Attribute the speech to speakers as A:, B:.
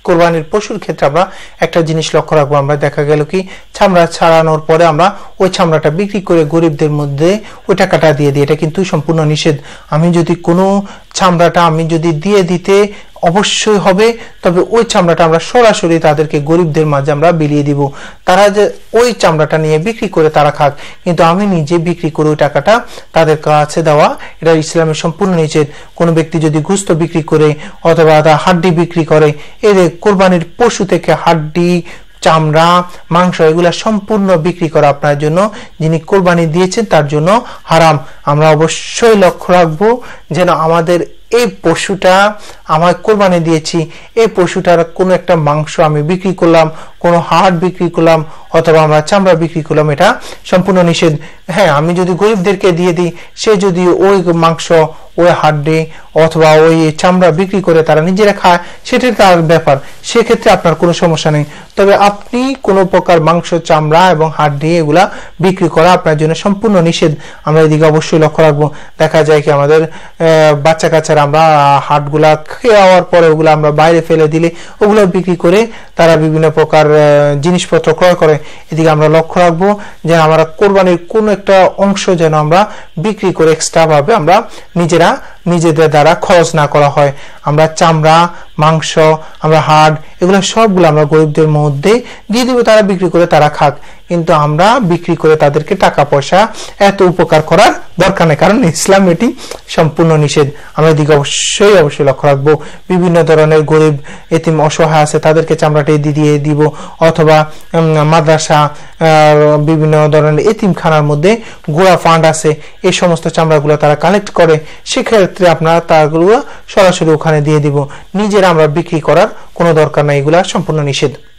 A: কোরবানির পশুর ক্ষেত্রে আমরা একটা জিনিস লক্ষ্য রাখবো, আমরা দেখা গেল কি চামড়া ছাড়ানোর পরে আমরা ওই চামড়াটা বিক্রি করে গরিবদের মধ্যে ওই টাকাটা দিয়ে দিই, এটা কিন্তু সম্পূর্ণ নিষেধ। আমি যদি কোনো চামড়াটা আমি যদি দিয়ে দিতে অবশ্যই হবে, তবে ওই চামড়াটা আমরা সরাসরি তাদেরকে গরিবদের মাঝে আমরা বিলিয়ে দিব, তারা যে ওই চামড়াটা নিয়ে বিক্রি করে তারা খাক, কিন্তু আমি নিজে বিক্রি করে ওই টাকাটা তাদের কাছে দেওয়া এটা ইসলামের সম্পূর্ণ নিষেধ। কোনো ব্যক্তি যদি গোশত বিক্রি করে অথবা হাড্ডি বিক্রি করে, এর কোরবানির পশু থেকে হাড্ডি চামড়া মাংস এগুলা সম্পূর্ণ বিক্রি করা আপনার জন্য, যিনি কোরবানি দিয়েছেন তার জন্য হারাম। আমরা অবশ্যই লক্ষ্য রাখবো যেন আমাদের এই পশুটা আমার কোরবানি দিয়েছি, এই পশুটার কোনো একটা মাংস আমি বিক্রি করলাম, কোনো হাড় বিক্রি করলাম অথবা আমরা চামড়া বিক্রি করলাম, এটা সম্পূর্ণ নিষেধ। হ্যাঁ, আমি যদি গরিবদেরকে দিয়ে দিই, সে যদি ওই মাংস ওই হাড্ডি অথবা ওই চামড়া বিক্রি করে তারা নিজেরা খায়, সেটাই তার ব্যাপার, সেক্ষেত্রে আপনার কোনো সমস্যা নেই। তবে আপনি কোনো প্রকার মাংস চামড়া এবং হাড্ডি এগুলা বিক্রি করা আপনার জন্য সম্পূর্ণ নিষেধ। আমরা এদিকে অবশ্যই লক্ষ্য রাখবো। দেখা যায় কি আমাদের বাচ্চা কাচ্চারা আমরা হাড়গুলা খাওয়ার পরে ওগুলো আমরা বাইরে ফেলে দিলে ওগুলো বিক্রি করে তারা বিভিন্ন প্রকার জিনিসপত্র ক্রয় করে। এদিকে আমরা লক্ষ্য রাখবো যে আমরা কোরবানির কোন একটা অংশ যেন আমরা বিক্রি করে এক্সট্রা ভাবে আমরা নিজেদের দ্বারা খরচ না করা হয়। আমরা চামড়া মাংস আমরা হাড় এগুলো সবগুলো আমরা গরিবদের মধ্যে দিয়ে দিব, তারা বিক্রি করে তারা খাক, কিন্তু আমরা বিক্রি করে তাদেরকে টাকা পয়সা এত উপকার করার দরকার নেই, কারণ ইসলাম এটি সম্পূর্ণ নিষেধ। আমরা এদিকে অবশ্যই লক্ষ্য রাখবো। বিভিন্ন ধরনের গরিব এতিম অসহায় আছে, তাদেরকে চামড়াটি দিয়ে দিব, অথবা মাদ্রাসা বিভিন্ন ধরনের এতিমখানার মধ্যে গোড়া ফান্ড আছে, এই সমস্ত চামড়াগুলো তারা কালেক্ট করে, সেক্ষেত্রে আপনারা তাগুলো সরাসরি ওখানে দিয়ে দিব। নিজেরা আমরা বিক্রি করার কোনো দরকার নাই, এগুলা সম্পূর্ণ নিষেধ।